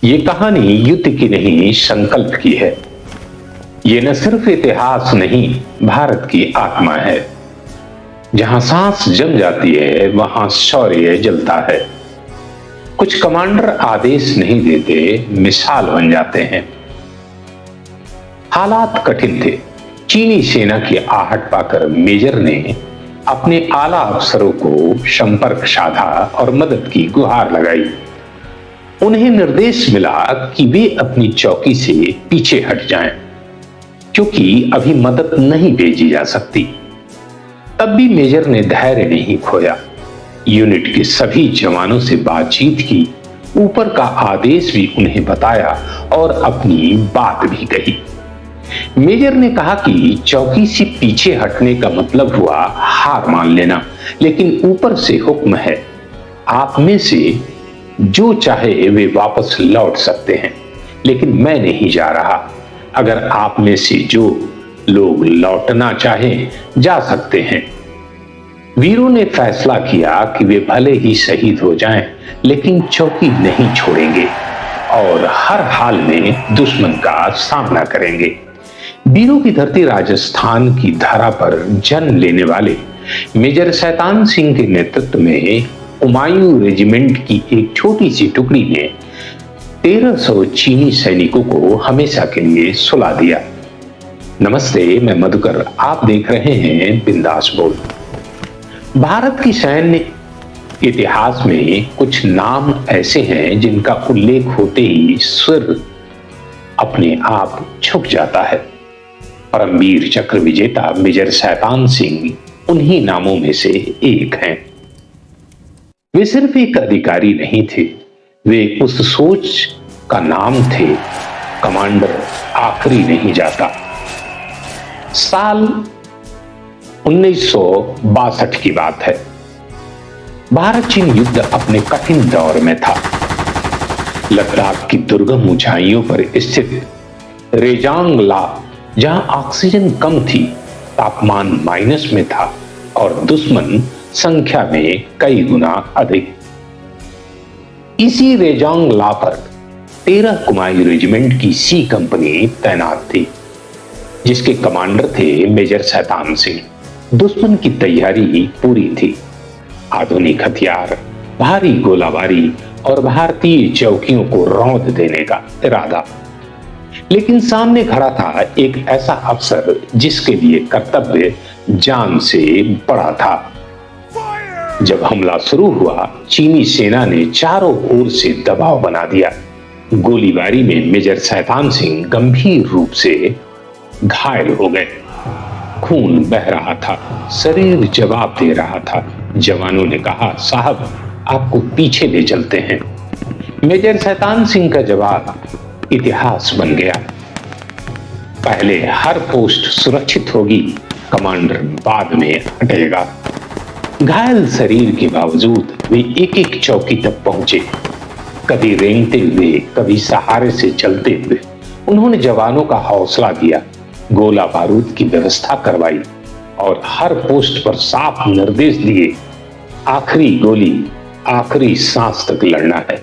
ये कहानी युद्ध की नहीं, संकल्प की है। ये न सिर्फ इतिहास नहीं, भारत की आत्मा है। जहां सांस जम जाती है वहां शौर्य जलता है। कुछ कमांडर आदेश नहीं देते, मिसाल बन जाते हैं। हालात कठिन थे। चीनी सेना की आहट पाकर मेजर ने अपने आला अफसरों को संपर्क साधा और मदद की गुहार लगाई। उन्हें निर्देश मिला कि वे अपनी चौकी से पीछे हट जाएं, क्योंकि अभी मदद नहीं भेजी जा सकती। तब भी मेजर ने धैर्य नहीं खोया। यूनिट के सभी जवानों से बातचीत की, ऊपर का आदेश भी उन्हें बताया और अपनी बात भी कही। मेजर ने कहा कि चौकी से पीछे हटने का मतलब हुआ हार मान लेना, लेकिन ऊपर से हुक्म है, आप में से जो चाहे वे वापस लौट सकते हैं, लेकिन मैं नहीं जा रहा। अगर आप में से जो लोग लौटना चाहें जा सकते हैं। वीरों ने फैसला किया कि वे भले ही शहीद हो जाएं, लेकिन चौकी नहीं छोड़ेंगे और हर हाल में दुश्मन का सामना करेंगे। वीरों की धरती राजस्थान की धरा पर जन्म लेने वाले मेजर शैतान सिंह के नेतृत्व में हुमायूं रेजिमेंट की एक छोटी सी टुकड़ी ने 1300 चीनी सैनिकों को हमेशा के लिए सुला दिया। नमस्ते, मैं मधुकर, आप देख रहे हैं बिंदास बोल। भारत की सैन्य इतिहास में कुछ नाम ऐसे हैं जिनका उल्लेख होते ही सिर अपने आप झुक जाता है। परमवीर चक्र विजेता मेजर शैतान सिंह उन्हीं नामों में से एक हैं। वे सिर्फ एक अधिकारी नहीं थे, वे उस सोच का नाम थे, कमांडर आखिरी नहीं जाता। साल 1962 की बात है। भारत चीन युद्ध अपने कठिन दौर में था। लद्दाख की दुर्गम ऊंचाइयों पर स्थित रेजांग ला, जहां ऑक्सीजन कम थी, तापमान माइनस में था और दुश्मन संख्या में कई गुना अधिक। इसी रेजांग ला पर 13 कुमाऊं रेजिमेंट की सी कंपनी तैनात थी, जिसके कमांडर थे मेजर शैतान सिंह। दुश्मन की तैयारी पूरी थी। आधुनिक हथियार, भारी गोलाबारी और भारतीय चौकियों को रौंद देने का इरादा। लेकिन सामने खड़ा था एक ऐसा अफसर जिसके लिए कर्तव्य जान से बड़ा था। जब हमला शुरू हुआ, चीनी सेना ने चारों ओर से दबाव बना दिया। गोलीबारी में मेजर शैतान सिंह गंभीर रूप से घायल हो गए। खून बह रहा था, शरीर जवाब दे रहा था। जवानों ने कहा, साहब, आपको पीछे ले चलते हैं। मेजर शैतान सिंह का जवाब इतिहास बन गया। पहले हर पोस्ट सुरक्षित होगी, कमांडर बाद में हटेगा। घायल शरीर के बावजूद वे एक एक चौकी तक पहुंचे, कभी रेंगते हुए, कभी सहारे से चलते हुए। उन्होंने जवानों का हौसला दिया, गोला बारूद की व्यवस्था करवाई और हर पोस्ट पर साफ निर्देश दिए, आखिरी गोली आखिरी सांस तक लड़ना है।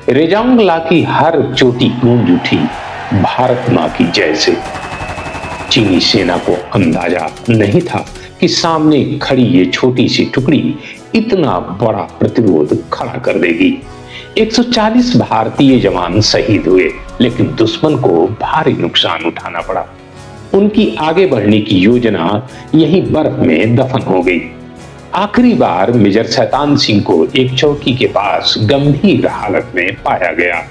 रेजांग ला की हर चोटी गूंज उठी, भारत मां की जय से। चीनी सेना को अंदाजा नहीं था कि सामने खड़ी ये छोटी सी टुकड़ी इतना बड़ा प्रतिरोध खड़ा कर देगी। 140 भारतीय जवान शहीद हुए, लेकिन दुश्मन को भारी नुकसान उठाना पड़ा। उनकी आगे बढ़ने की योजना यही बर्फ में दफन हो गई। आखिरी बार मेजर शैतान सिंह को एक चौकी के पास गंभीर हालत में पाया गया।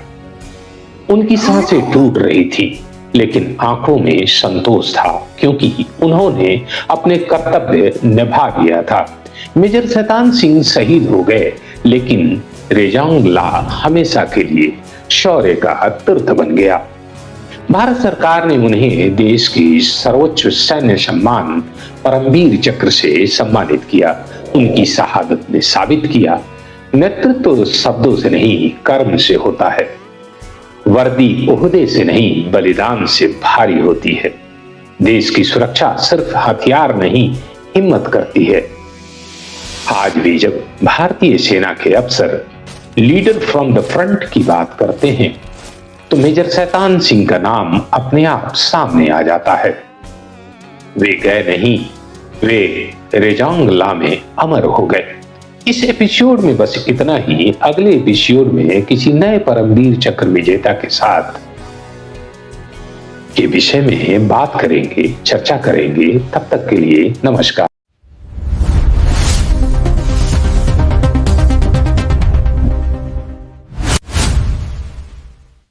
उनकी सांसें टूट रही थी, लेकिन आंखों में संतोष था, क्योंकि उन्होंने अपने कर्तव्य निभा दिया था। मेजर शैतान सिंह शहीद हो गए, लेकिन रेजांग ला हमेशा के लिए शौर्य का तीर्थ बन गया। भारत सरकार ने उन्हें देश की सर्वोच्च सैन्य सम्मान परमवीर चक्र से सम्मानित किया। उनकी शहादत ने साबित किया, नेतृत्व शब्दों से नहीं, कर्म से होता है। वर्दी ओहदे से नहीं, बलिदान से भारी होती है। देश की सुरक्षा सिर्फ हथियार नहीं, हिम्मत करती है। आज भी जब भारतीय सेना के अफसर लीडर फ्रॉम द फ्रंट की बात करते हैं तो मेजर शैतान सिंह का नाम अपने आप सामने आ जाता है। वे गए नहीं, वे रेजांग ला में अमर हो गए। इस एपिसोड में बस इतना ही। अगले एपिसोड में किसी नए परमवीर चक्र विजेता के साथ के विषय में बात करेंगे, चर्चा करेंगे। तब तक के लिए नमस्कार।